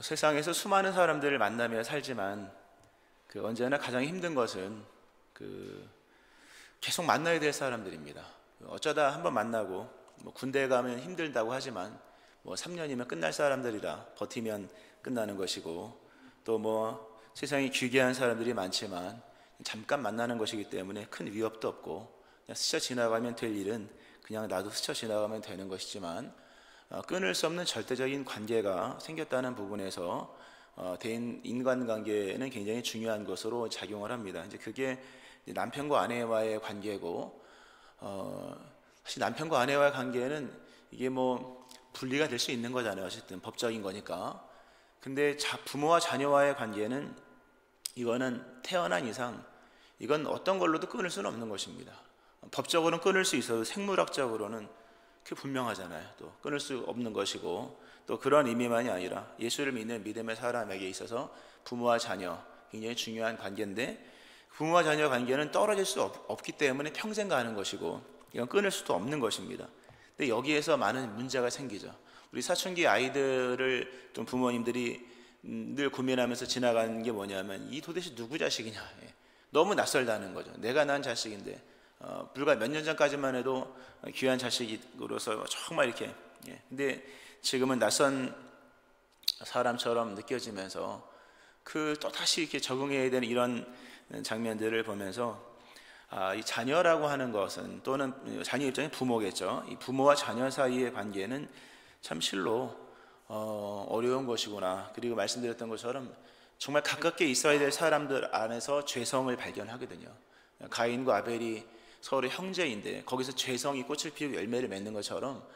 세상에서 수많은 사람들을 만나며 살지만 언제나 가장 힘든 것은 계속 만나야 될 사람들입니다. 어쩌다 한번 만나고 군대 가면 힘들다고 하지만 3년이면 끝날 사람들이라 버티면 끝나는 것이고, 또 세상에 귀귀한 사람들이 많지만 잠깐 만나는 것이기 때문에 큰 위협도 없고 그냥 스쳐 지나가면 될 일은 그냥 나도 스쳐 지나가면 되는 것이지만, 끊을 수 없는 절대적인 관계가 생겼다는 부분에서 대인 인간관계는 굉장히 중요한 것으로 작용을 합니다. 이제 그게 남편과 아내와의 관계고, 사실 남편과 아내와의 관계는 이게 분리가 될 수 있는 거잖아요. 어쨌든 법적인 거니까. 근데 부모와 자녀와의 관계는 이거는 태어난 이상 이건 어떤 걸로도 끊을 수는 없는 것입니다. 법적으로는 끊을 수 있어도 생물학적으로는 그게 분명하잖아요. 또 끊을 수 없는 것이고, 또 그런 의미만이 아니라 예수를 믿는 믿음의 사람에게 있어서 부모와 자녀 굉장히 중요한 관계인데, 부모와 자녀 관계는 떨어질 수 없기 때문에 평생 가는 것이고 이건 끊을 수도 없는 것입니다. 근데 여기에서 많은 문제가 생기죠. 우리 사춘기 아이들을 좀 부모님들이 늘 고민하면서 지나가는 게 뭐냐면, 이 도대체 누구 자식이냐, 너무 낯설다는 거죠. 내가 낳은 자식인데 불과 몇 년 전까지만 해도 귀한 자식으로서 정말 이렇게, 근데 지금은 낯선 사람처럼 느껴지면서 또다시 이렇게 적응해야 되는 이런 장면들을 보면서, 이 자녀라고 하는 것은, 또는 자녀 입장에 부모겠죠. 이 부모와 자녀 사이의 관계는 참 실로 어려운 것이구나. 그리고 말씀드렸던 것처럼 정말 가깝게 있어야 될 사람들 안에서 죄성을 발견하거든요. 가인과 아벨이 서로 형제인데 거기서 죄성이 꽃을 피우고 열매를 맺는 것처럼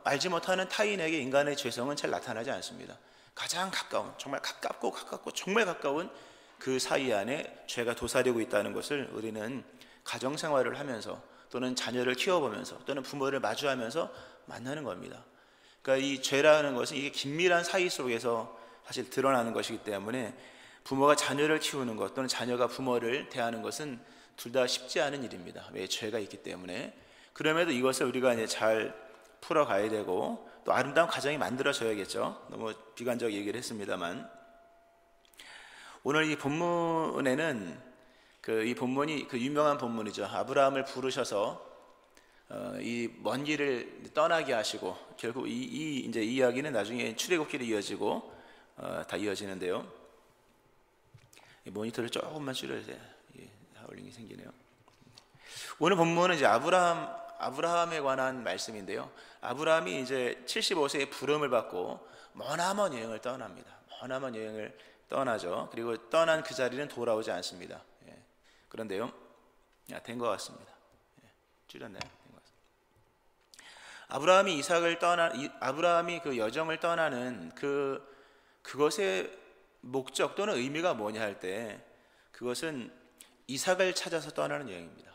알지 못하는 타인에게 인간의 죄성은 잘 나타나지 않습니다. 가장 가까운, 정말 가깝고 정말 가까운 그 사이 안에 죄가 도사리고 있다는 것을 우리는 가정생활을 하면서, 또는 자녀를 키워보면서, 또는 부모를 마주하면서 만나는 겁니다. 그러니까 이 죄라는 것은 이게 긴밀한 사이 속에서 사실 드러나는 것이기 때문에, 부모가 자녀를 키우는 것, 또는 자녀가 부모를 대하는 것은 둘 다 쉽지 않은 일입니다. 왜? 죄가 있기 때문에. 그럼에도 이것을 우리가 이제 잘 풀어가야 되고, 또 아름다운 가정이 만들어져야겠죠. 너무 비관적 얘기를 했습니다만, 오늘 이 본문에는 이 본문이 유명한 본문이죠. 아브라함을 부르셔서 이 먼 길을 떠나게 하시고, 결국 이 이야기는 나중에 출애굽기로 이어지고 다 이어지는데요. 이 모니터를 조금만 줄여야 돼요. 하울링이 생기네요. 오늘 본문은 이제 아브라함에 관한 말씀인데요. 아브라함이 이제 75세에 부름을 받고 머나먼 여행을 떠납니다. 머나먼 여행을 떠나죠. 그리고 떠난 그 자리는 돌아오지 않습니다. 그런데요, 된 것 같습니다. 줄였나요? 된 것 같습니다. 아브라함이 그 여정을 떠나는 그것의 목적 또는 의미가 뭐냐 할 때, 그것은 이삭을 찾아서 떠나는 여행입니다.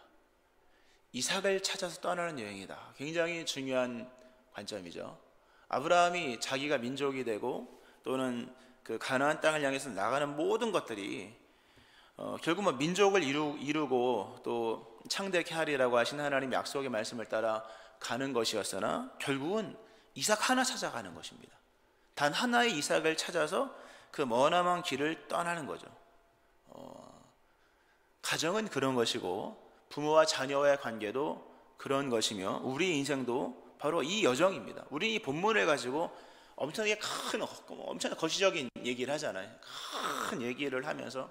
이삭을 찾아서 떠나는 여행이다. 굉장히 중요한 관점이죠. 아브라함이 자기가 민족이 되고, 또는 그 가나안 땅을 향해서 나가는 모든 것들이 결국 민족을 이루고 또 창대케 하리라고 하신 하나님의 약속의 말씀을 따라 가는 것이었으나, 결국은 이삭 하나 찾아가는 것입니다. 단 하나의 이삭을 찾아서 그 머나먼 길을 떠나는 거죠. 가정은 그런 것이고, 부모와 자녀와의 관계도 그런 것이며, 우리 인생도 바로 이 여정입니다. 우리 이 본문을 가지고 엄청나게 엄청나게 거시적인 얘기를 하잖아요. 큰 얘기를 하면서,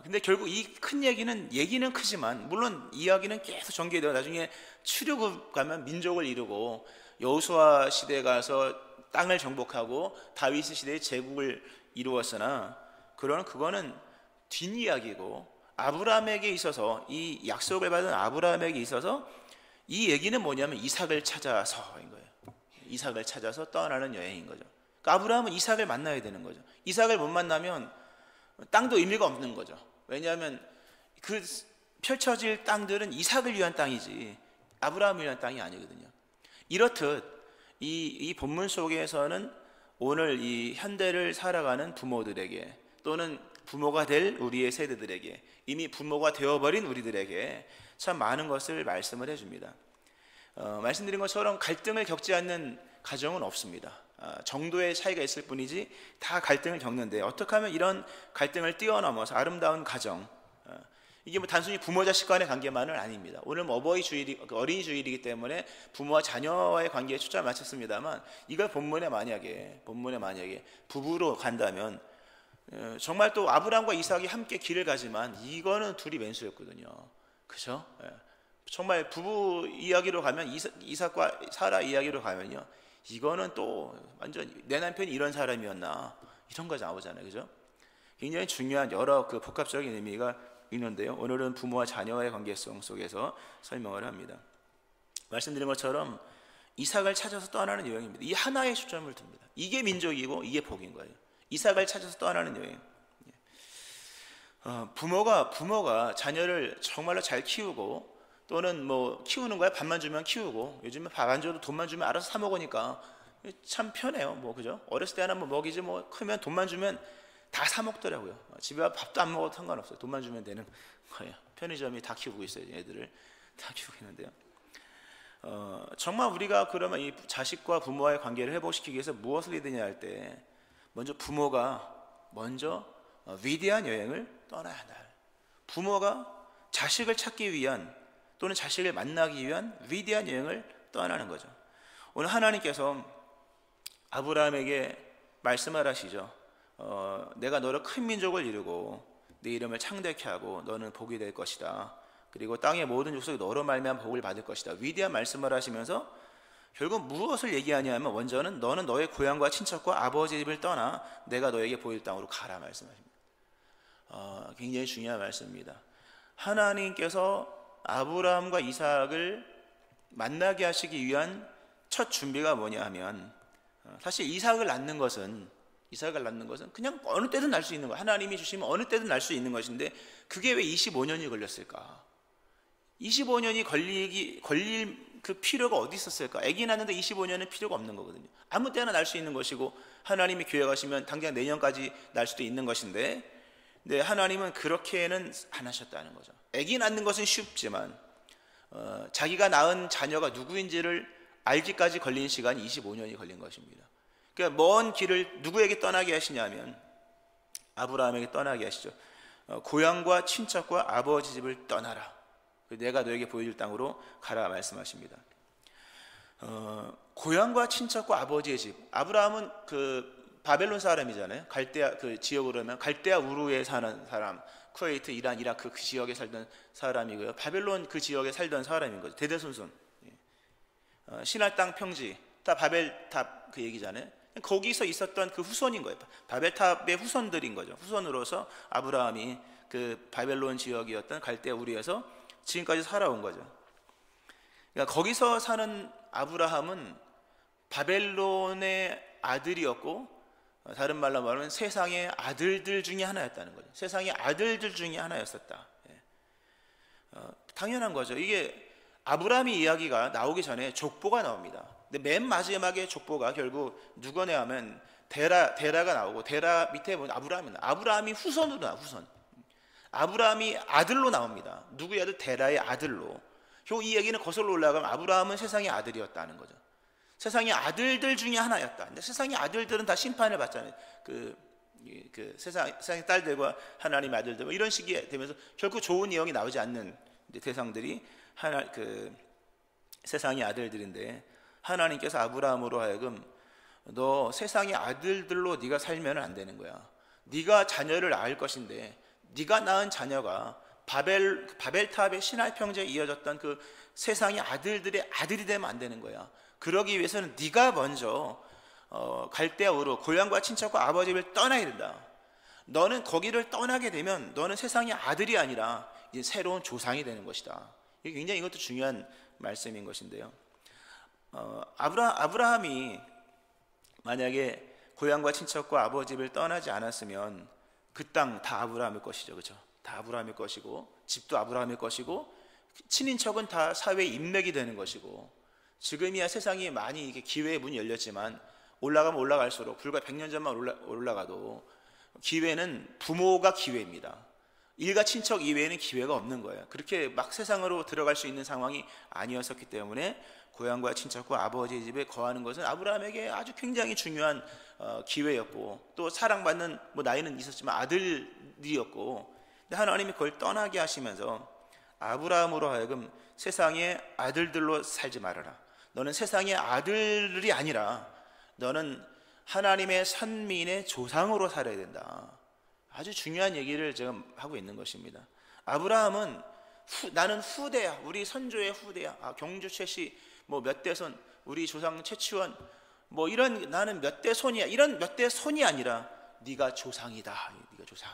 근데 결국 이 큰 얘기는 크지만, 물론 이야기는 계속 전개되어 나중에 출애굽 가면 민족을 이루고, 여호수아 시대에 가서 땅을 정복하고 다윗 시대의 제국을 이루었으나, 그거는 뒷이야기고, 아브라함에게 있어서, 이 약속을 받은 아브라함에게 있어서 이 얘기는 뭐냐면 이삭을 찾아서인 거예요. 이삭을 찾아서 떠나는 여행인 거죠. 그러니까 아브라함은 이삭을 만나야 되는 거죠. 이삭을 못 만나면 땅도 의미가 없는 거죠. 왜냐하면 그 펼쳐질 땅들은 이삭을 위한 땅이지 아브라함을 위한 땅이 아니거든요. 이렇듯 이 본문 속에서는 오늘 이 현대를 살아가는 부모들에게, 또는 부모가 될 우리의 세대들에게, 이미 부모가 되어버린 우리들에게 참 많은 것을 말씀을 해줍니다. 말씀드린 것처럼 갈등을 겪지 않는 가정은 없습니다. 정도의 차이가 있을 뿐이지 다 갈등을 겪는데, 어떻게 하면 이런 갈등을 뛰어넘어서 아름다운 가정, 이게 뭐 단순히 부모 자식 간의 관계만은 아닙니다. 오늘 뭐 어린이 주일이기 때문에 부모와 자녀와의 관계에 초점을 맞췄습니다만, 이걸 본문에 만약에 부부로 간다면 정말 또 아브라함과 이삭이 함께 길을 가지만 이거는 둘이 왼수였거든요. 그죠? 정말 부부 이야기로 가면, 이삭과 사라 이야기로 가면요, 이거는 또 완전 내 남편이 이런 사람이었나, 이런 거 나오잖아요. 그죠? 굉장히 중요한 여러 그 복합적인 의미가 있는데요, 오늘은 부모와 자녀와의 관계성 속에서 설명을 합니다. 말씀드린 것처럼 이삭을 찾아서 떠나는 여행입니다. 이 하나에 초점을 둡니다. 이게 민족이고 이게 복인 거예요. 이삭을 찾아서 떠나는 여행. 부모가 자녀를 정말로 잘 키우고, 또는 뭐 키우는 거야, 밥만 주면 키우고, 요즘에 밥 안 줘도 돈만 주면 알아서 사 먹으니까 참 편해요. 뭐 그죠? 어렸을 때는 뭐 먹이지, 뭐 크면 돈만 주면 다 사 먹더라고요. 집에 와서 밥도 안 먹어도 상관없어요. 돈만 주면 되는 거예요. 편의점이 다 키우고 있어요. 애들을 다 키우고 있는데요. 정말 우리가 그러면 이 자식과 부모와의 관계를 회복시키기 위해서 무엇을 해야 되냐 할 때, 먼저 부모가 위대한 여행을 떠나야 한다. 부모가 자식을 찾기 위한, 또는 자식을 만나기 위한 위대한 여행을 떠나는 거죠. 오늘 하나님께서 아브라함에게 말씀을 하시죠. 내가 너를 큰 민족을 이루고 네 이름을 창대케 하고 너는 복이 될 것이다. 그리고 땅의 모든 족속이 너로 말미암아 복을 받을 것이다. 위대한 말씀을 하시면서 결국 무엇을 얘기하냐면, 먼저는 너는 너의 고향과 친척과 아버지 집을 떠나 내가 너에게 보일 땅으로 가라 말씀하십니다. 굉장히 중요한 말씀입니다. 하나님께서 아브라함과 이삭을 만나게 하시기 위한 첫 준비가 뭐냐 하면, 사실 이삭을 낳는 것은 그냥 어느 때든 날 수 있는 거예요. 하나님이 주시면 어느 때든 날 수 있는 것인데, 그게 왜 25년이 걸렸을까? 25년이 걸릴 그 필요가 어디 있었을까? 아기 낳는데 25년은 필요가 없는 거거든요. 아무 때나 날 수 있는 것이고, 하나님이 계획하시면 당장 내년까지 날 수도 있는 것인데, 네, 하나님은 그렇게는 안 하셨다는 거죠. 아기 낳는 것은 쉽지만 자기가 낳은 자녀가 누구인지를 알기까지 걸린 시간이 25년이 걸린 것입니다. 그러니까 먼 길을 누구에게 떠나게 하시냐면 아브라함에게 떠나게 하시죠. 고향과 친척과 아버지 집을 떠나라. 내가 너에게 보여줄 땅으로 가라 말씀하십니다. 고향과 친척과 아버지의 집. 아브라함은 그 바벨론 사람이잖아요. 갈대아 그 지역으로 하면 갈대아 우르에 사는 사람, 쿠웨이트, 이란, 이라크 그 지역에 살던 사람이고요. 바벨론 그 지역에 살던 사람인 거죠. 대대손손. 신할 땅 평지, 다 바벨탑 그 얘기잖아요. 거기서 있었던 그 후손인 거예요. 바벨탑의 후손들인 거죠. 후손으로서 아브라함이 그 바벨론 지역이었던 갈대아 우르에서 지금까지 살아온 거죠. 그러니까 거기서 사는 아브라함은 바벨론의 아들이었고, 다른 말로 말하면 세상의 아들들 중에 하나였다는 거죠. 세상의 아들들 중에 하나였었다. 당연한 거죠. 이게 아브라함의 이야기가 나오기 전에 족보가 나옵니다. 근데 맨 마지막에 족보가 결국 누구냐 하면 데라가 나오고, 데라 밑에 보면 아브라함이 후손으로 나와. 후손. 아브라함이 아들로 나옵니다. 누구의 아들? 데라의 아들로. 결국 이 얘기는 거슬러 올라가면 아브라함은 세상의 아들이었다는 거죠. 세상의 아들들 중에 하나였다. 근데 세상의 아들들은 다 심판을 받잖아요. 세상의 딸들과 하나님의 아들들, 뭐 이런 식이 되면서 결국 좋은 내용이 나오지 않는 대상들이 세상의 아들들인데, 하나님께서 아브라함으로 하여금 너 세상의 아들들로 네가 살면 안 되는 거야. 네가 자녀를 낳을 것인데, 네가 낳은 자녀가 바벨탑의 신할 평지에 이어졌던 그 세상의 아들들의 아들이 되면 안 되는 거야. 그러기 위해서는 네가 먼저 갈대아 우르, 고향과 친척과 아버지 집을 떠나야 된다. 너는 거기를 떠나게 되면 너는 세상의 아들이 아니라 이제 새로운 조상이 되는 것이다. 이게 굉장히 이것도 중요한 말씀인 것인데요. 아브라함이 만약에 고향과 친척과 아버지 집을 떠나지 않았으면 그 땅 다 아브라함의 것이죠. 그렇죠? 다 아브라함의 것이고, 집도 아브라함의 것이고, 친인척은 다 사회의 인맥이 되는 것이고, 지금이야 세상이 많이 이게 기회의 문이 열렸지만 올라가면 올라갈수록 불과 100년 전만 올라가도 기회는 부모가 기회입니다. 일가 친척 이외에는 기회가 없는 거예요. 그렇게 막 세상으로 들어갈 수 있는 상황이 아니었었기 때문에 고향과 친척과 아버지의 집에 거하는 것은 아브라함에게 아주 굉장히 중요한 기회였고, 또 사랑받는 나이는 있었지만 아들이었고, 근데 하나님이 그걸 떠나게 하시면서 아브라함으로 하여금 세상의 아들들로 살지 말아라. 너는 세상의 아들이 아니라 너는 하나님의 선민의 조상으로 살아야 된다. 아주 중요한 얘기를 지금 하고 있는 것입니다. 아브라함은 나는 후대야, 우리 선조의 후대야. 경주 최씨 몇 대손, 우리 조상 최치원 이런, 나는 몇 대손이야, 이런 몇 대손이 아니라 네가 조상이다. 네가 조상.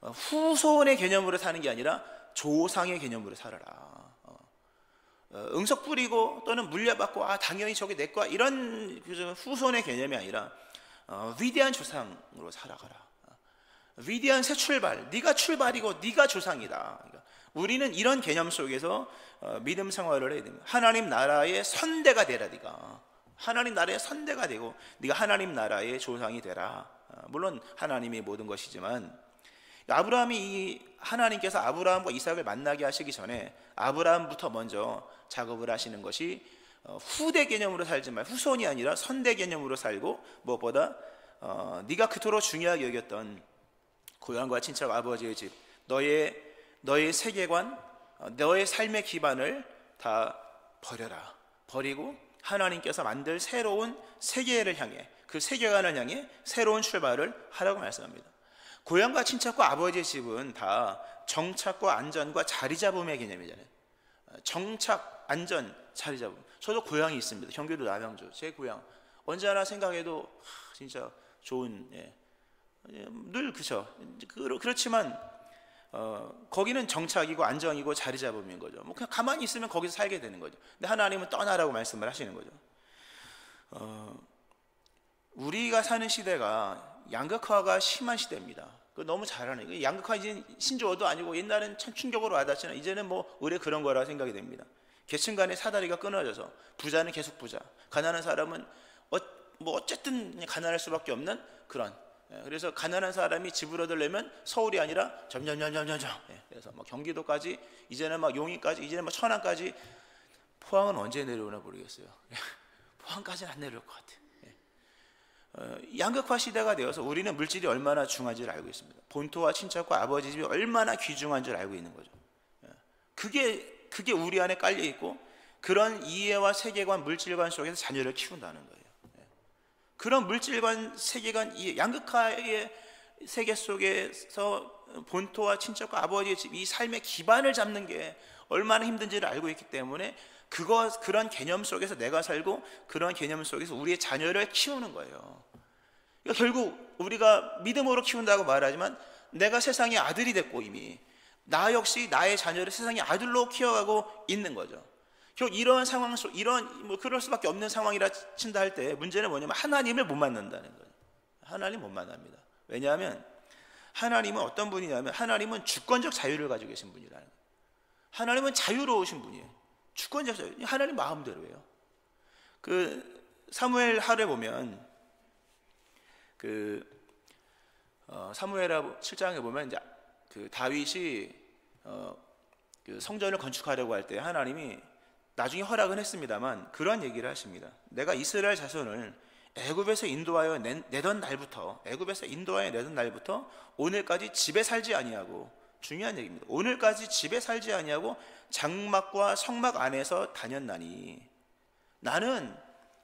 후손의 개념으로 사는 게 아니라 조상의 개념으로 살아라. 응석 뿌리고 또는 물려받고 당연히 저게 내 거야, 이런 후손의 개념이 아니라 위대한 조상으로 살아가라. 위대한 새 출발, 네가 출발이고 네가 조상이다. 그러니까 우리는 이런 개념 속에서 믿음 생활을 해야 됩니다. 하나님 나라의 선대가 되라. 네가 하나님 나라의 선대가 되고 네가 하나님 나라의 조상이 되라. 물론 하나님이 모든 것이지만, 아브라함이 하나님께서 아브라함과 이삭을 만나게 하시기 전에 아브라함부터 먼저 작업을 하시는 것이 후대 개념으로 살지 말, 후손이 아니라 선대 개념으로 살고, 무엇보다 네가 그토록 중요하게 여겼던 고향과 친척, 아버지의 집, 너의 세계관, 너의 삶의 기반을 다 버려라. 버리고 하나님께서 만들 새로운 세계를 향해, 그 세계관을 향해 새로운 출발을 하라고 말씀합니다. 고향과 친척과 아버지의 집은 다 정착과 안전과 자리 잡음의 개념이잖아요. 정착, 안전, 자리 잡음. 저도 고향이 있습니다. 경기도 남양주, 제 고향. 언제나 생각해도 진짜 좋은, 늘 그렇지만 거기는 정착이고 안정이고 자리 잡음인 거죠. 그냥 가만히 있으면 거기서 살게 되는 거죠. 근데 하나님은 떠나라고 말씀을 하시는 거죠. 우리가 사는 시대가 양극화가 심한 시대입니다. 너무 잘 아는, 양극화 이제 신조어도 아니고 옛날엔 참 충격으로 와닿지만 이제는 의례 그런 거라 생각이 됩니다. 계층 간의 사다리가 끊어져서 부자는 계속 부자, 가난한 사람은 어쨌든 가난할 수밖에 없는 그런. 그래서 가난한 사람이 집을 얻으려면 서울이 아니라 점점점점점, 그래서 경기도까지, 이제는 용인까지, 이제는 천안까지. 포항은 언제 내려오나 모르겠어요. 포항까지는 안 내려올 것 같아요. 양극화 시대가 되어서 우리는 물질이 얼마나 중요한지를 알고 있습니다. 본토와 친척과 아버지 집이 얼마나 귀중한 줄 알고 있는 거죠. 그게 우리 안에 깔려 있고, 그런 이해와 세계관, 물질관 속에서 자녀를 키운다는 거예요. 그런 물질관, 세계관, 이 양극화의 세계 속에서 본토와 친척과 아버지의 집, 이 삶의 기반을 잡는 게 얼마나 힘든지를 알고 있기 때문에 그런 개념 속에서 내가 살고, 그런 개념 속에서 우리의 자녀를 키우는 거예요. 그러니까 결국 우리가 믿음으로 키운다고 말하지만 내가 세상의 아들이 됐고, 이미 나 역시 나의 자녀를 세상의 아들로 키워가고 있는 거죠. 결국 이런 상황 속, 그럴 수밖에 없는 상황이라 친다 할 때 문제는 뭐냐면 하나님을 못 만난다는 거예요. 하나님 못 만납니다. 왜냐하면 하나님은 어떤 분이냐면, 하나님은 주권적 자유를 가지고 계신 분이라는 거예요. 하나님은 자유로우신 분이에요. 주권적 자유, 하나님 마음대로예요. 사무엘 하를 보면, 사무엘하 7장에 보면 이제 다윗이 성전을 건축하려고 할 때 하나님이 나중에 허락은 했습니다만 그런 얘기를 하십니다. 내가 이스라엘 자손을 애굽에서 인도하여 내던 날부터, 오늘까지 집에 살지 아니하고, 중요한 얘기입니다. 오늘까지 집에 살지 아니하고 장막과 성막 안에서 다녔나니, 나는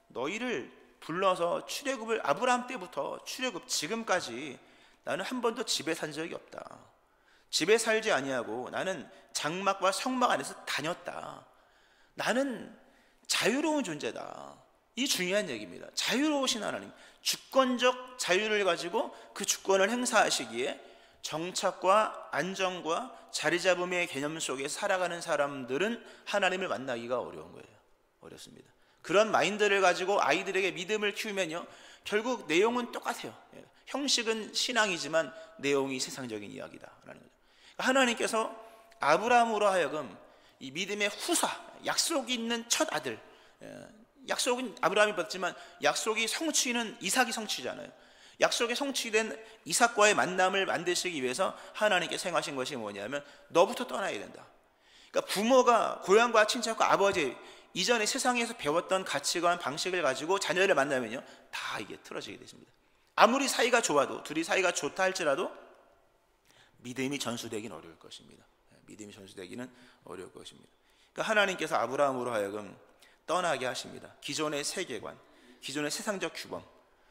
너희를 불러서 출애굽을, 아브라함 때부터 출애굽 지금까지 나는 한 번도 집에 산 적이 없다. 집에 살지 아니하고 나는 장막과 성막 안에서 다녔다. 나는 자유로운 존재다. 이 중요한 얘기입니다. 자유로우신 하나님, 주권적 자유를 가지고 그 주권을 행사하시기에 정착과 안정과 자리잡음의 개념 속에 살아가는 사람들은 하나님을 만나기가 어려운 거예요. 어렵습니다. 그런 마인드를 가지고 아이들에게 믿음을 키우면요, 결국 내용은 똑같아요. 형식은 신앙이지만 내용이 세상적인 이야기다라는 거죠. 하나님께서 아브라함으로 하여금 이 믿음의 후사, 약속이 있는 첫 아들, 약속은 아브라함이 받지만 약속이 성취는 이삭이 성취잖아요. 약속의 성취된 이삭과의 만남을 만드시기 위해서 하나님께서 행하신 것이 뭐냐면 너부터 떠나야 된다. 그러니까 부모가 고향과 친척과 아버지 이전에 세상에서 배웠던 가치관 방식을 가지고 자녀를 만나면요 다 이게 틀어지게 되십니다. 아무리 사이가 좋아도 둘이 사이가 좋다 할지라도 믿음이 전수되기는 어려울 것입니다. 믿음이 전수되기는 어려울 것입니다. 그러니까 하나님께서 아브라함으로 하여금 떠나게 하십니다. 기존의 세계관, 기존의 세상적 규범,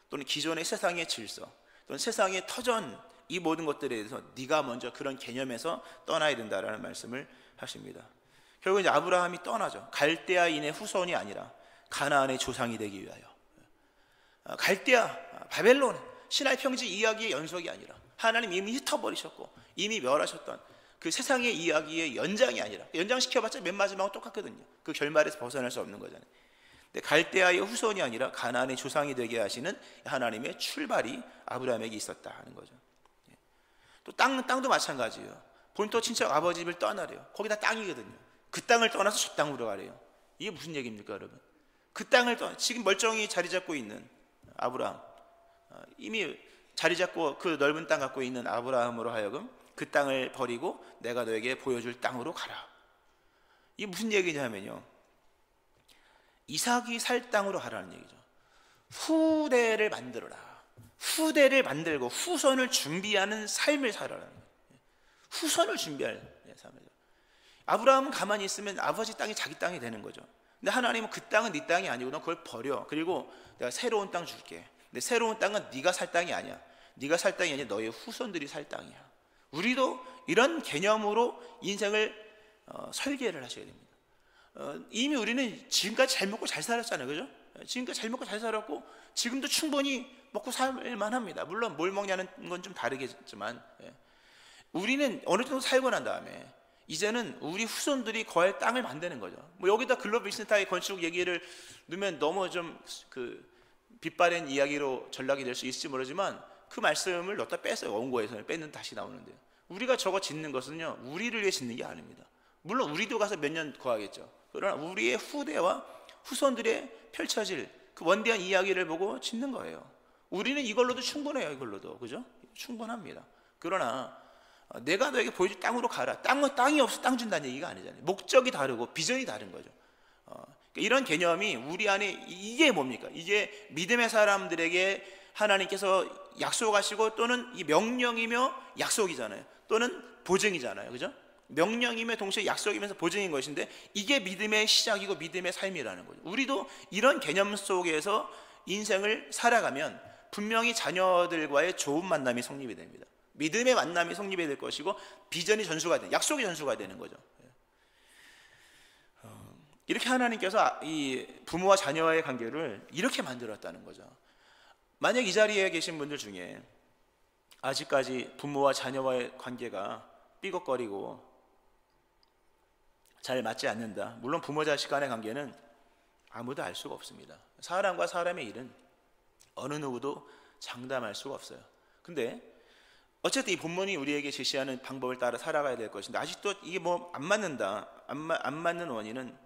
또는 기존의 세상의 질서, 또는 세상의 터전, 이 모든 것들에 대해서 네가 먼저 그런 개념에서 떠나야 된다라는 말씀을 하십니다. 결국 이제 아브라함이 떠나죠. 갈대아인의 후손이 아니라 가나안의 조상이 되기 위하여. 갈대아, 바벨론, 시나이 평지 이야기의 연속이 아니라 하나님 이미 흩어버리셨고 이미 멸하셨던 그 세상의 이야기의 연장이 아니라, 연장시켜봤자 맨 마지막은 똑같거든요. 그 결말에서 벗어날 수 없는 거잖아요. 근데 갈대아의 후손이 아니라 가나안의 조상이 되게 하시는 하나님의 출발이 아브라함에게 있었다 하는 거죠. 또 땅도 마찬가지예요. 본토 친척 아버지 집을 떠나래요. 거기다 땅이거든요. 그 땅을 떠나서 저 땅으로 가래요. 이게 무슨 얘기입니까, 여러분? 그 땅을 지금 멀쩡히 자리 잡고 있는 아브라함, 이미 자리 잡고 그 넓은 땅 갖고 있는 아브라함으로 하여금 그 땅을 버리고 내가 너에게 보여줄 땅으로 가라. 이게 무슨 얘기냐면요, 이삭이 살 땅으로 가라는 얘기죠. 후대를 만들어라. 후대를 만들고 후손을 준비하는 삶을 살아라는 거예요. 후손을 준비할 삶이죠. 아브라함은 가만히 있으면 아버지 땅이 자기 땅이 되는 거죠. 근데 하나님은 그 땅은 네 땅이 아니고 너 그걸 버려. 그리고 내가 새로운 땅 줄게. 근데 새로운 땅은 네가 살 땅이 아니야. 네가 살 땅이 아니라 너의 후손들이 살 땅이야. 우리도 이런 개념으로 인생을 설계를 하셔야 됩니다. 이미 우리는 지금까지 잘 먹고 잘 살았잖아요, 그죠? 지금까지 잘 먹고 잘 살았고 지금도 충분히 먹고 살만 합니다. 물론 뭘 먹냐는 건 좀 다르겠지만, 우리는 어느 정도 살고 난 다음에 이제는 우리 후손들이 거할 땅을 만드는 거죠. 뭐 여기다 글로벌 비즈니스타의 건축 얘기를 넣으면 너무 좀 그 빛바랜 이야기로 전락이 될 수 있을지 모르지만 그 말씀을 넣다 뺐어요. 원고에서는 뺐는데 다시 나오는데요. 우리가 저거 짓는 것은요 우리를 위해 짓는 게 아닙니다. 물론 우리도 가서 몇 년 거하겠죠. 그러나 우리의 후대와 후손들의 펼쳐질 그 원대한 이야기를 보고 짓는 거예요. 우리는 이걸로도 충분해요. 이걸로도, 그죠? 충분합니다. 그러나 내가 너에게 보여줄 땅으로 가라. 땅이 없어 땅 준다는 얘기가 아니잖아요. 목적이 다르고 비전이 다른 거죠. 이런 개념이 우리 안에, 이게 뭡니까? 이게 믿음의 사람들에게 하나님께서 약속하시고 또는 이 명령이며 약속이잖아요. 또는 보증이잖아요. 그죠? 명령이며 동시에 약속이면서 보증인 것인데 이게 믿음의 시작이고 믿음의 삶이라는 거죠. 우리도 이런 개념 속에서 인생을 살아가면 분명히 자녀들과의 좋은 만남이 성립이 됩니다. 믿음의 만남이 성립이 될 것이고 비전이 전수가 되는, 약속이 전수가 되는 거죠. 이렇게 하나님께서 이 부모와 자녀와의 관계를 이렇게 만들었다는 거죠. 만약 이 자리에 계신 분들 중에 아직까지 부모와 자녀와의 관계가 삐걱거리고 잘 맞지 않는다. 물론 부모 자식 간의 관계는 아무도 알 수가 없습니다. 사람과 사람의 일은 어느 누구도 장담할 수가 없어요. 근데 어쨌든 이 본문이 우리에게 제시하는 방법을 따라 살아가야 될 것인데 아직도 이게 뭐 안 맞는다. 안 맞는 원인은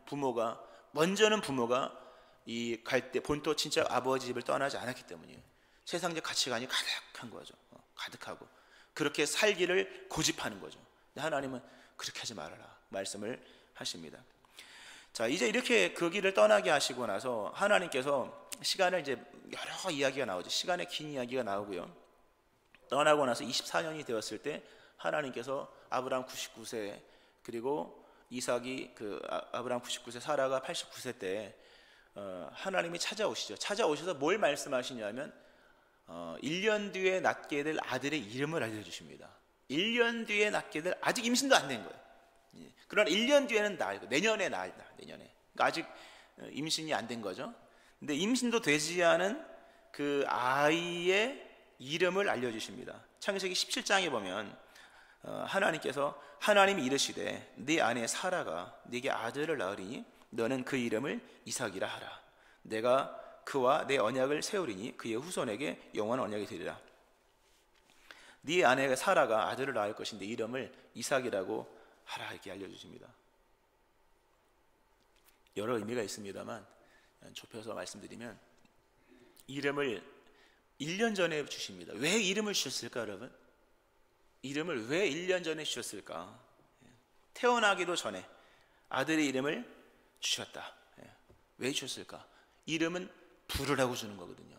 먼저는 부모가 이 갈 때 본토 친척 아버지 집을 떠나지 않았기 때문이에요. 세상적 가치관이 가득한 거죠. 가득하고 그렇게 살기를 고집하는 거죠. 근데 하나님은 그렇게 하지 말아라 말씀을 하십니다. 자, 이제 이렇게 그 길을 떠나게 하시고 나서 하나님께서 시간을 이제 여러 이야기가 나오죠. 시간의 긴 이야기가 나오고요. 떠나고 나서 24년이 되었을 때 하나님께서 아브라함 99세 그리고 이삭이 아브라함 99세 사라가 89세 때 하나님이 찾아오시죠. 찾아오셔서 뭘 말씀하시냐면 1년 뒤에 낳게 될 아들의 이름을 알려주십니다. 1년 뒤에 낳게 될, 아직 임신도 안 된 거예요. 그러나 1년 뒤에는 내년에 내년에. 그러니까 아직 임신이 안 된 거죠. 근데 임신도 되지 않은 그 아이의 이름을 알려주십니다. 창세기 17장에 보면 하나님이 이르시되 네 아내 사라가 네게 아들을 낳으리니 너는 그 이름을 이삭이라 하라. 내가 그와 내 언약을 세우리니 그의 후손에게 영원한 언약이 되리라. 네 아내가 사라가 아들을 낳을 것인데 이름을 이삭이라고 하라 이렇게 알려주십니다. 여러 의미가 있습니다만 좁혀서 말씀드리면 이름을 1년 전에 주십니다. 왜 이름을 주셨을까 여러분? 이름을 왜 1년 전에 주셨을까? 태어나기도 전에 아들의 이름을 주셨다. 왜 주셨을까? 이름은 부르라고 주는 거거든요.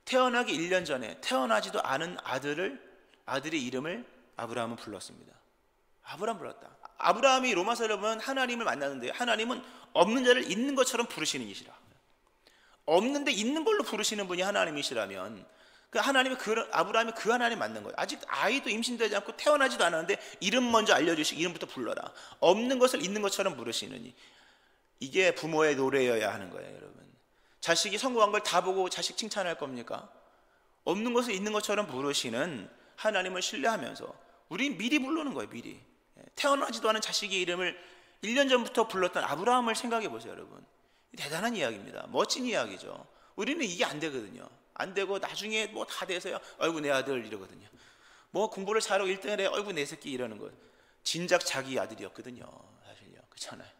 태어나기 1년 전에 태어나지도 않은 아들의 이름을 아브라함은 불렀습니다. 아브라함 불렀다. 아브라함이 로마서를 보면 하나님을 만나는데 하나님은 없는 자를 있는 것처럼 부르시는 이시라. 없는데 있는 걸로 부르시는 분이 하나님이시라면 그 하나님이 아브라함이 그 하나님 만난 거예요. 아직 아이도 임신되지 않고 태어나지도 않았는데 이름 먼저 알려주시고 이름부터 불러라. 없는 것을 있는 것처럼 부르시느니 이게 부모의 노래여야 하는 거예요, 여러분. 자식이 성공한 걸 다 보고 자식 칭찬할 겁니까? 없는 것을 있는 것처럼 부르시는 하나님을 신뢰하면서 우린 미리 부르는 거예요, 미리. 태어나지도 않은 자식의 이름을 1년 전부터 불렀던 아브라함을 생각해 보세요, 여러분. 대단한 이야기입니다. 멋진 이야기죠. 우리는 이게 안 되거든요. 안 되고 나중에 뭐 다 돼서요, 어이구 내 아들 이러거든요. 뭐 공부를 잘하고 1등을 해, 어이구 내 새끼 이러는 거. 진작 자기 아들이었거든요, 사실요. 그렇잖아요.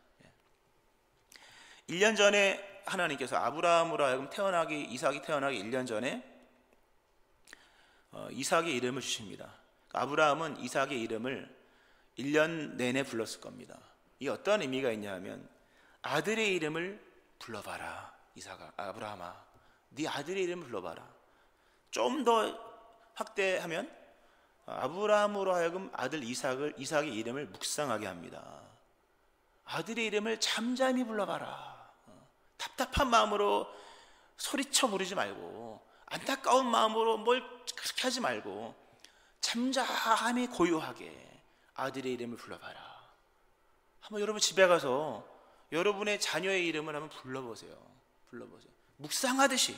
1년 전에 하나님께서 아브라함으로 하여금 이삭이 태어나기 1년 전에 이삭의 이름을 주십니다. 아브라함은 이삭의 이름을 1년 내내 불렀을 겁니다. 이게 어떤 의미가 있냐 하면 아들의 이름을 불러봐라. 아브라함아, 네 아들의 이름을 불러봐라. 좀 더 확대하면 아브라함으로 하여금 아들 이삭의 이름을 묵상하게 합니다. 아들의 이름을 잠잠히 불러봐라. 답답한 마음으로 소리쳐 부르지 말고 안타까운 마음으로 뭘 그렇게 하지 말고 잠잠히 고요하게 아들의 이름을 불러봐라. 한번 여러분 집에 가서 여러분의 자녀의 이름을 한번 불러보세요. 묵상하듯이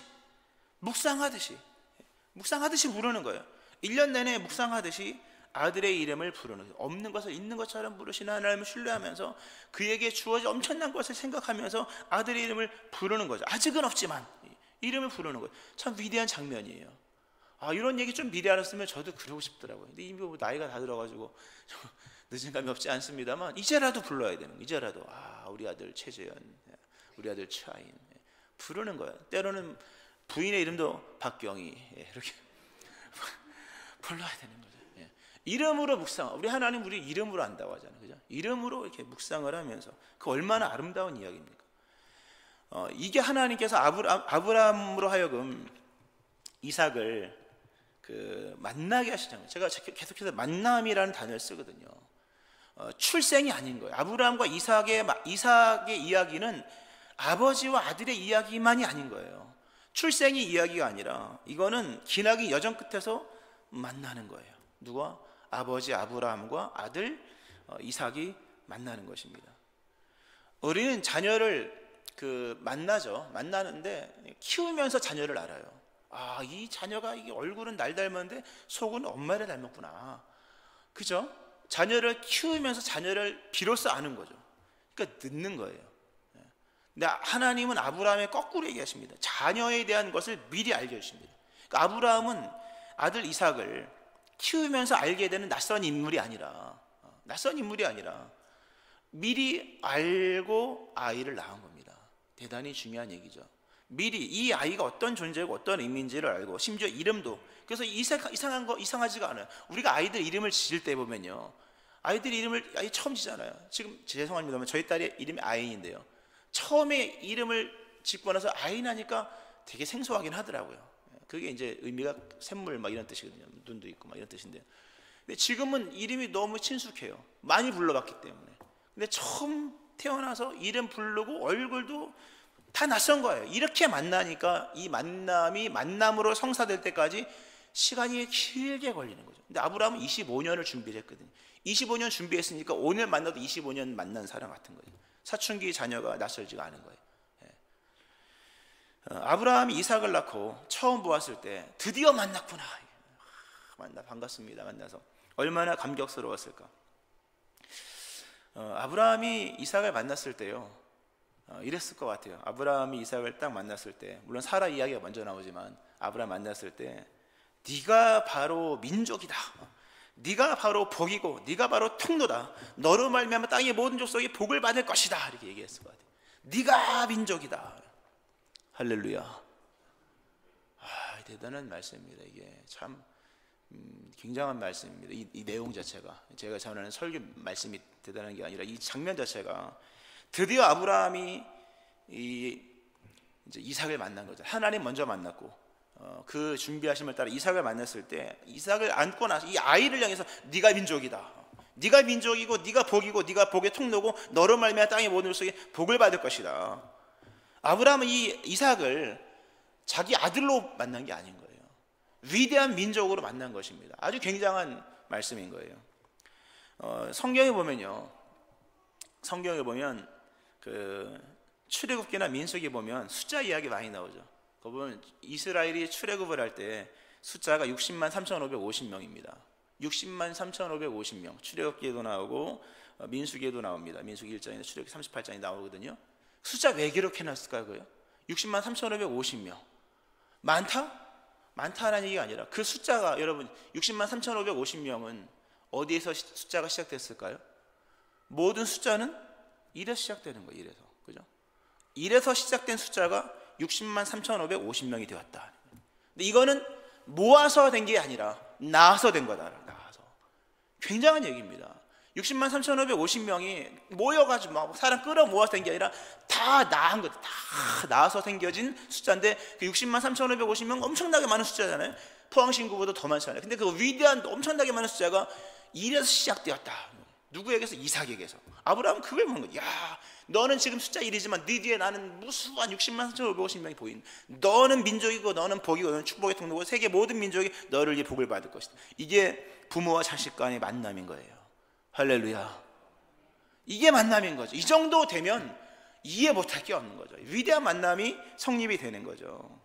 부르는 거예요. 1년 내내 묵상하듯이 아들의 이름을 부르는 거예요. 없는 것을 있는 것처럼 부르시는 하나님을 신뢰하면서 그에게 주어진 엄청난 것을 생각하면서 아들의 이름을 부르는 거죠. 아직은 없지만 이름을 부르는 거예요. 참 위대한 장면이에요. 이런 얘기 좀 미리 알았으면 저도 그러고 싶더라고요. 근데 이미 뭐 나이가 다 들어가지고 늦은 감이 없지 않습니다만 이제라도 불러야 되는 거예요. 이제라도 우리 아들 최재현, 우리 아들 최하인 부르는 거예요. 때로는 부인의 이름도 박경희 이렇게 불러야 되는 거죠. 이름으로 묵상. 우리 하나님 우리 이름으로 안다고 하잖아요, 그죠? 이름으로 이렇게 묵상을 하면서 그 얼마나 아름다운 이야기입니까? 이게 하나님께서 아브라함으로 하여금 이삭을 만나게 하시잖아요. 제가 계속해서 만남이라는 단어를 쓰거든요. 출생이 아닌 거예요. 아브라함과 이삭의 이야기는 아버지와 아들의 이야기만이 아닌 거예요. 출생이 이야기가 아니라 이거는 기나긴 여정 끝에서 만나는 거예요. 누가? 아버지 아브라함과 아들 이삭이 만나는 것입니다. 우리는 자녀를 만나죠. 만나는데 키우면서 자녀를 알아요. 이 자녀가 이게 얼굴은 날 닮았는데 속은 엄마를 닮았구나. 그죠? 자녀를 키우면서 자녀를 비로소 아는 거죠. 그러니까 늦는 거예요. 근데 하나님은 아브라함에 거꾸로 얘기하십니다. 자녀에 대한 것을 미리 알게 해주십니다. 그러니까 아브라함은 아들 이삭을 키우면서 알게 되는 낯선 인물이 아니라 미리 알고 아이를 낳은 겁니다. 대단히 중요한 얘기죠. 미리 이 아이가 어떤 존재고 어떤 의미인지를 알고 심지어 이름도. 그래서 이상하지가 않아요. 우리가 아이들 이름을 지을 때 보면요, 아이들 이름을 처음 지잖아요. 지금 죄송합니다만 저희 딸의 이름이 아인인데요, 처음에 이름을 짓고 나서 아인하니까 되게 생소하긴 하더라고요. 그게 이제 의미가 샘물 막 이런 뜻이거든요. 눈도 있고 막 이런 뜻인데, 근데 지금은 이름이 너무 친숙해요. 많이 불러봤기 때문에. 근데 처음 태어나서 이름 부르고 얼굴도 다 낯선 거예요. 이렇게 만나니까 이 만남으로 성사될 때까지 시간이 길게 걸리는 거죠. 근데 아브라함은 25년을 준비를 했거든요. 25년 준비했으니까 오늘 만나도 25년 만난 사람 같은 거예요. 사춘기 자녀가 낯설지가 않은 거예요. 아브라함이 이삭을 낳고 처음 보았을 때 드디어 만났구나. 반갑습니다. 만나서 얼마나 감격스러웠을까. 아브라함이 이삭을 만났을 때요, 이랬을 것 같아요. 아브라함이 이삭을 딱 만났을 때, 물론 사라 이야기가 먼저 나오지만 아브라함 만났을 때 네가 바로 민족이다, 네가 바로 복이고 네가 바로 통로다, 너로 말미암아 땅의 모든 족속이 복을 받을 것이다, 이렇게 얘기했을 것 같아요. 네가 민족이다. 할렐루야. 대단한 말씀입니다. 이게 참 굉장한 말씀입니다. 이 내용 자체가, 제가 전하는 설교 말씀이 대단한 게 아니라 이 장면 자체가, 드디어 아브라함이 이제 이삭을 만난 거죠. 하나님 먼저 만났고 그 준비하심을 따라 이삭을 만났을 때, 이삭을 안고 나서 이 아이를 향해서 네가 민족이다, 네가 민족이고 네가 복이고 네가 복의 통로고 너로 말미암아 땅의 모든 족속이 복을 받을 것이다. 아브라함은 이 이삭을 자기 아들로 만난 게 아닌 거예요. 위대한 민족으로 만난 것입니다. 아주 굉장한 말씀인 거예요. 성경에 보면요, 성경에 보면 그 출애굽기나 민수기 보면 숫자 이야기 많이 나오죠. 그 보면 이스라엘이 출애굽을 할 때 숫자가 60만 3,550명입니다. 60만 3,550명. 출애굽기에도 나오고 민수기에도 나옵니다. 민수기 1장이나 출애굽기 38장이 나오거든요. 숫자 왜 기록해 놨을까요? 그요? 60만 3,550명. 많다? 많다라는 얘기가 아니라 그 숫자가, 여러분 60만 3,550명은 어디에서 숫자가 시작됐을까요? 모든 숫자는 1에서 시작되는 거예요. 1에서. 그죠? 1에서 시작된 숫자가 60만 3,550명이 되었다. 근데 이거는 모아서 된 게 아니라 나와서 된 거다. 나와서. 굉장한 얘기입니다. 60만 3,550명이 모여가지고 막 사람 끌어 모아서 된 게 아니라 다 나한 거다. 다 나와서 생겨진 숫자인데, 그 60만 3,550명 엄청나게 많은 숫자잖아요. 포항신구보다 더 많잖아요. 근데 그 위대한 엄청나게 많은 숫자가 1에서 시작되었다. 누구에게서? 이삭에게서. 아브라함은 그걸 보는 거야. 야, 너는 지금 숫자 1이지만 네 뒤에 나는 무수한 60만 3,550명이 보인. 너는 민족이고 너는 복이고 너는 축복의 통로고 세계 모든 민족이 너를 위해 복을 받을 것이다. 이게 부모와 자식 간의 만남인 거예요. 할렐루야. 이게 만남인 거죠. 이 정도 되면 이해 못할 게 없는 거죠. 위대한 만남이 성립이 되는 거죠.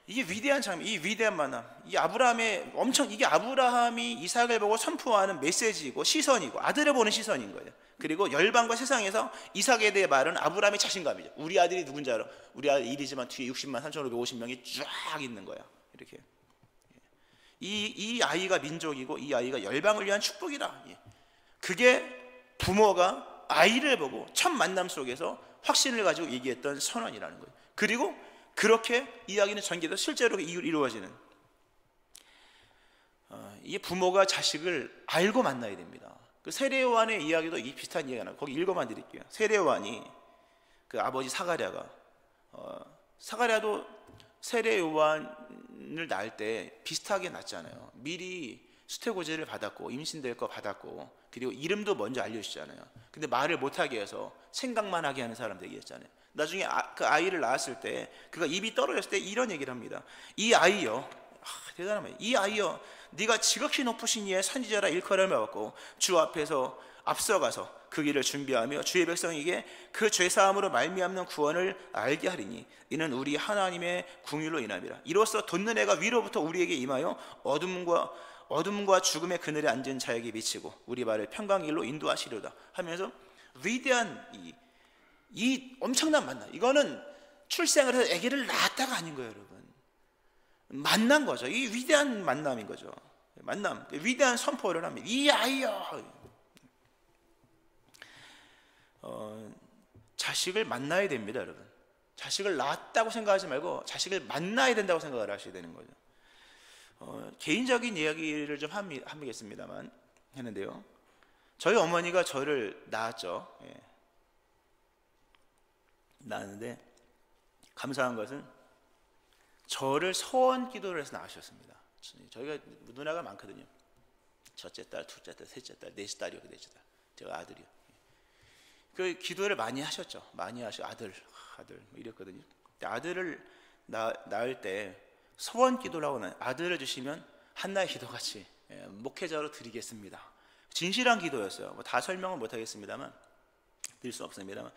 이게 위대한 장면, 이 위대한 만남, 이 아브라함의 이게 아브라함이 이삭을 보고 선포하는 메시지이고 시선이고 아들을 보는 시선인 거예요. 그리고 열방과 세상에서 이삭에 대해 말은 아브라함의 자신감이죠. 우리 아들이 누군지 알아? 우리 아들 일이지만 뒤에 60만 3,550명이 쫙 있는 거야. 이렇게. 이 아이가 민족이고 이 아이가 열방을 위한 축복이라. 그게 부모가 아이를 보고 첫 만남 속에서 확신을 가지고 얘기했던 선언이라는 거예요. 그리고 그렇게 이야기는 전개돼서 실제로 이루어지는, 이게 부모가 자식을 알고 만나야 됩니다. 그 세례요한의 이야기도 이 비슷한 이야기가 나와요. 거기 읽어만 드릴게요. 세례요한이 그 아버지 사가랴가 사가랴도 세례요한을 낳을 때 비슷하게 낳잖아요. 미리 수태고제를 받았고 임신될 거 받았고 그리고 이름도 먼저 알려주잖아요. 근데 말을 못하게 해서 생각만 하게 하는 사람들이 있잖아요. 나중에 그 아이를 낳았을 때 그가 입이 떨어졌을 때 이런 얘기를 합니다. 이 아이여, 대단한 말. 이 아이여, 네가 지극히 높으신 이의 선지자라 일컬음을 받고 주 앞에서 앞서가서 그 길을 준비하며 주의 백성에게 그 죄사함으로 말미암는 구원을 알게 하리니 이는 우리 하나님의 궁율로 인함이라. 이로써 돋는 해가 위로부터 우리에게 임하여 어둠과 죽음의 그늘에 앉은 자에게 비치고 우리 발을 평강길로 인도하시려다 하면서 위대한 이 엄청난 만남. 이거는 출생을 해서 아기를 낳았다가 아닌 거예요, 여러분. 만난 거죠. 이 위대한 만남인 거죠. 만남, 위대한 선포를 합니다. 이 아이여, 자식을 만나야 됩니다, 여러분. 자식을 낳았다고 생각하지 말고 자식을 만나야 된다고 생각을 하셔야 되는 거죠. 개인적인 이야기를 좀 하겠습니다만 했는데요. 저희 어머니가 저를 낳았죠. 낳았는데 감사한 것은 저를 서원 기도를 해서 낳으셨습니다. 저희가 누나가 많거든요. 첫째 딸, 둘째 딸, 셋째 딸, 넷째 딸이요, 넷째 딸. 제가 아들이요. 그 기도를 많이 하셨죠. 많이 하시고 아들 뭐 이랬거든요. 근데 아들을 낳을 때 서원 기도라고 하는, 아들을 주시면 한나의 기도같이 목회자로 드리겠습니다. 진실한 기도였어요. 뭐 다 설명은 못하겠습니다만, 드릴 수 없습니다만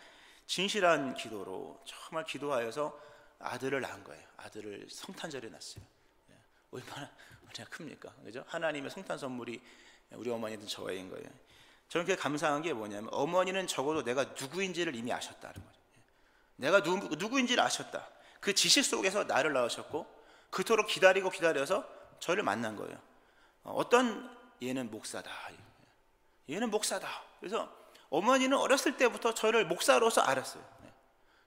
진실한 기도로 정말 기도하여서 아들을 낳은 거예요. 아들을 성탄절에 낳았어요. 얼마나 큽니까? 그죠? 하나님의 성탄 선물이 우리 어머니든 저인 거예요. 저는 그게 감사한 게 뭐냐면 어머니는 적어도 내가 누구인지를 이미 아셨다는 거죠. 내가 누구인지를 아셨다. 그 지식 속에서 나를 낳으셨고 그토록 기다려서 저를 만난 거예요. 어떤 얘는 목사다. 얘는 목사다. 그래서 어머니는 어렸을 때부터 저를 목사로서 알았어요.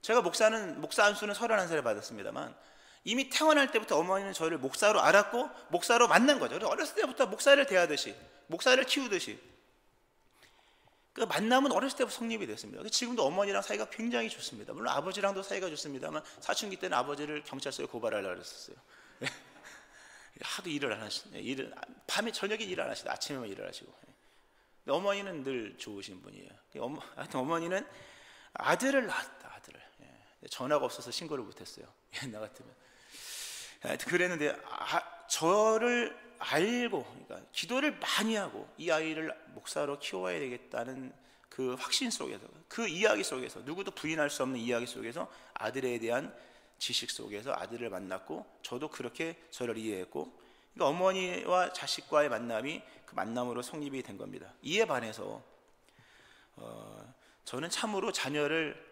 제가 목사 안수는 31살에 받았습니다만 이미 태어날 때부터 어머니는 저를 목사로 알았고 목사로 만난 거죠. 그래서 어렸을 때부터 목사를 대하듯이, 목사를 키우듯이 그 만남은 어렸을 때부터 성립이 됐습니다. 지금도 어머니랑 사이가 굉장히 좋습니다. 물론 아버지랑도 사이가 좋습니다만 사춘기 때는 아버지를 경찰서에 고발하려고 그랬었어요. 하도 일을 안 하시네. 밤에 저녁에 일 안 하시고 아침에만 일을 하시고. 근데 어머니는 늘 좋으신 분이에요. 하여튼 어머니는 아들을 낳았다. 아들을. 전화가 없어서 신고를 못했어요. 옛날 같으면. 하여튼 그랬는데 저를 알고, 그러니까 기도를 많이 하고 이 아이를 목사로 키워야 되겠다는 그 확신 속에서, 그 이야기 속에서, 누구도 부인할 수 없는 이야기 속에서 아들에 대한 지식 속에서 아들을 만났고, 저도 그렇게 저를 이해했고, 그러니까 어머니와 자식과의 만남이 그 만남으로 성립이 된 겁니다. 이에 반해서 저는 참으로 자녀를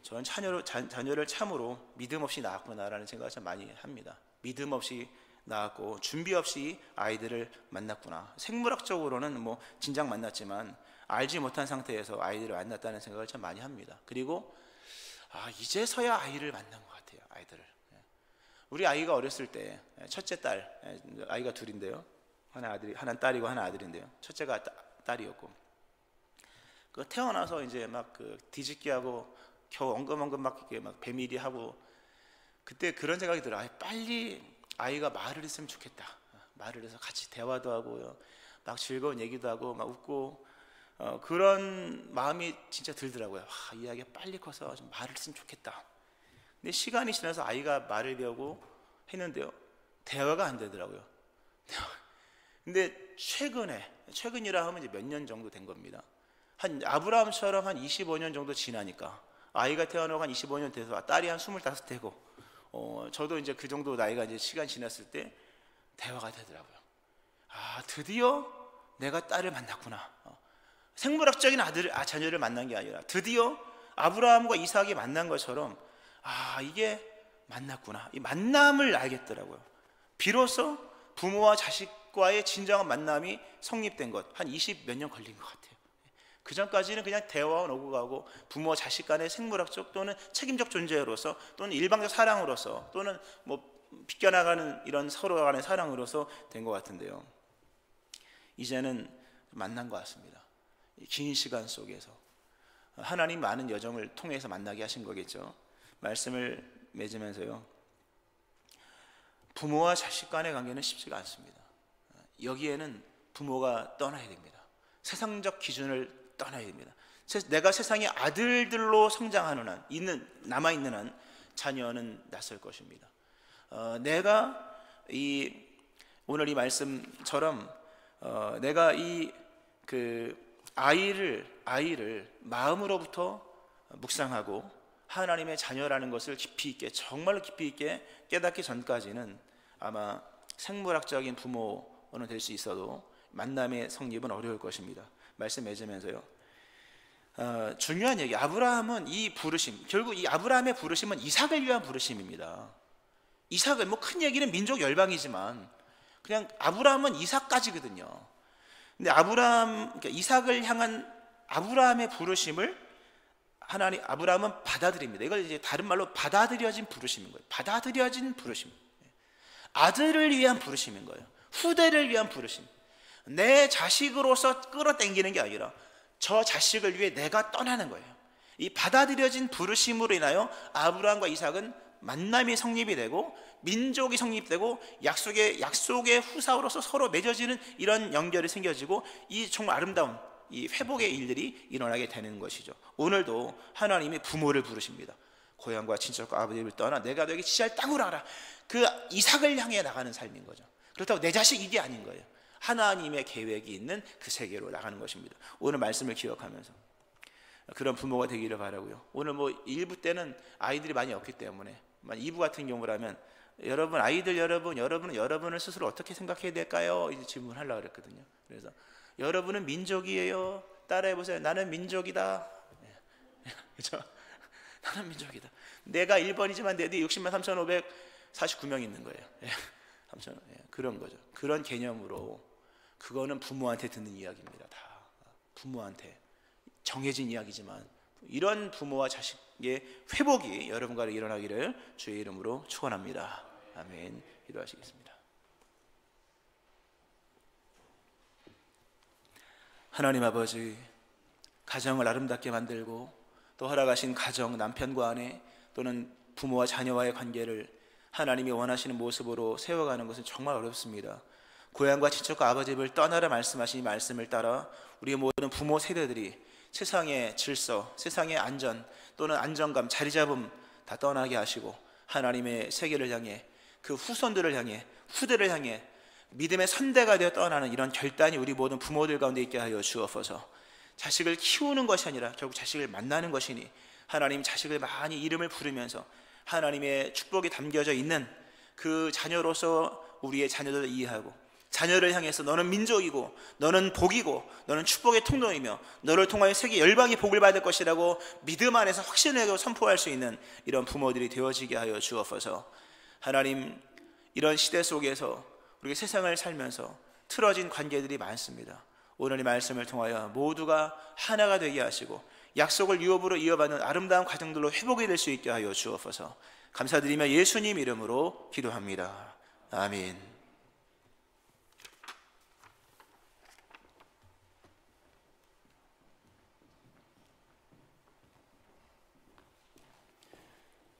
저는 자녀를 참으로 믿음 없이 낳았구나라는 생각을 참 많이 합니다. 믿음 없이 낳았고 준비 없이 아이들을 만났구나. 생물학적으로는 뭐 진작 만났지만 알지 못한 상태에서 아이들을 만났다는 생각을 참 많이 합니다. 그리고 이제서야 아이를 만난 것 같아요. 아이들을. 우리 아이가 어렸을 때 첫째 딸, 아이가 둘인데요. 하나는 딸이고 하나 아들인데요. 첫째가 딸이었고, 그 태어나서 이제 막 그 뒤집기하고 겨우 엉금엉금 막 이렇게 막 배밀이 하고, 그때 그런 생각이 들어요. 빨리 아이가 말을 했으면 좋겠다. 말을 해서 같이 대화도 하고요, 막 즐거운 얘기도 하고 막 웃고, 그런 마음이 진짜 들더라고요. 이 아이가 빨리 커서 좀 말을 했으면 좋겠다. 근데 시간이 지나서 아이가 말을 배우고 했는데요, 대화가 안 되더라고요. 근데 최근이라 하면 이제 몇 년 정도 된 겁니다. 한 아브라함처럼 한 25년 정도 지나니까, 아이가 태어나고 한 25년 돼서 딸이 한 25 되고, 저도 이제 그 정도 나이가 이제 시간 지났을 때 대화가 되더라고요. 드디어 내가 딸을 만났구나. 생물학적인 자녀를 만난 게 아니라 드디어 아브라함과 이삭이 만난 것처럼 이게 만났구나. 이 만남을 알겠더라고요. 비로소 부모와 자식과의 진정한 만남이 성립된 것, 한 20 몇 년 걸린 것 같아요. 그 전까지는 그냥 대화는 오고 가고, 부모와 자식 간의 생물학적 또는 책임적 존재로서, 또는 일방적 사랑으로서, 또는 뭐 비껴나가는 이런 서로 간의 사랑으로서 된 것 같은데요, 이제는 만난 것 같습니다. 긴 시간 속에서 하나님 많은 여정을 통해서 만나게 하신 거겠죠. 말씀을 맺으면서요, 부모와 자식 간의 관계는 쉽지가 않습니다. 여기에는 부모가 떠나야 됩니다. 세상적 기준을 떠나야 됩니다. 내가 세상의 아들들로 성장하는 한, 남아있는 한 자녀는 낯설 것입니다. 내가 오늘 이 말씀처럼 내가 아이를 마음으로부터 묵상하고 하나님의 자녀라는 것을 깊이 있게, 정말로 깊이 있게 깨닫기 전까지는 아마 생물학적인 부모는 될 수 있어도 만남의 성립은 어려울 것입니다. 말씀 맺으면서요, 중요한 얘기, 아브라함은 이 부르심, 결국 이 아브라함의 부르심은 이삭을 위한 부르심입니다. 이삭은 뭐 큰 얘기는 민족 열방이지만 그냥 아브라함은 이삭까지거든요. 근데 그러니까 이삭을 향한 아브라함의 부르심을 아브라함은 받아들입니다. 이걸 이제 다른 말로 받아들여진 부르심인 거예요. 받아들여진 부르심. 아들을 위한 부르심인 거예요. 후대를 위한 부르심. 내 자식으로서 끌어당기는 게 아니라 저 자식을 위해 내가 떠나는 거예요. 이 받아들여진 부르심으로 인하여 아브라함과 이삭은 만남이 성립이 되고, 민족이 성립되고, 약속의 후사로서 서로 맺어지는 이런 연결이 생겨지고, 이 정말 아름다운 이 회복의 일들이 일어나게 되는 것이죠. 오늘도 하나님이 부모를 부르십니다. 고향과 친척과 아버지를 떠나 내가 너에게 지시할 땅으로 가라. 그 이삭을 향해 나가는 삶인 거죠. 그렇다고 내 자식 이게 아닌 거예요. 하나님의 계획이 있는 그 세계로 나가는 것입니다. 오늘 말씀을 기억하면서 그런 부모가 되기를 바라고요. 오늘 뭐 1부 때는 아이들이 많이 없기 때문에 2부 같은 경우라면 여러분은 여러분을 스스로 어떻게 생각해야 될까요? 이제 질문하려고 그랬거든요. 그래서 여러분은 민족이에요. 따라해보세요. 나는 민족이다. 그렇죠? 나는 민족이다. 내가 1번이지만 내 뒤에 60만 3,549명 있는 거예요. 그런 거죠. 그런 개념으로, 그거는 부모한테 듣는 이야기입니다. 다 부모한테 정해진 이야기지만 이런 부모와 자식의 회복이 여러분과 일어나기를 주의 이름으로 축원합니다. 아멘. 기도하시겠습니다. 하나님 아버지, 가정을 아름답게 만들고 또 허락하신 가정, 남편과 아내 또는 부모와 자녀와의 관계를 하나님이 원하시는 모습으로 세워가는 것은 정말 어렵습니다. 고향과 친척과 아버지 집을 떠나라 말씀하신 이 말씀을 따라 우리 모든 부모 세대들이 세상의 질서, 세상의 안전 또는 안정감, 자리잡음 다 떠나게 하시고 하나님의 세계를 향해 그 후손들을 향해 후대를 향해 믿음의 선대가 되어 떠나는 이런 결단이 우리 모든 부모들 가운데 있게 하여 주옵소서. 자식을 키우는 것이 아니라 결국 자식을 만나는 것이니 하나님 자식을 많이 이름을 부르면서 하나님의 축복이 담겨져 있는 그 자녀로서 우리의 자녀들을 이해하고 자녀를 향해서 너는 민족이고 너는 복이고 너는 축복의 통로이며 너를 통하여 세계 열방이 복을 받을 것이라고 믿음 안에서 확신하고 선포할 수 있는 이런 부모들이 되어지게 하여 주옵소서. 하나님, 이런 시대 속에서 우리가 세상을 살면서 틀어진 관계들이 많습니다. 오늘의 말씀을 통하여 모두가 하나가 되게 하시고 약속을 유업으로 이어받는 아름다운 가정들로 회복이 될 수 있게 하여 주옵소서. 감사드리며 예수님 이름으로 기도합니다. 아멘.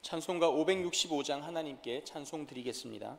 찬송가 565장 하나님께 찬송 드리겠습니다.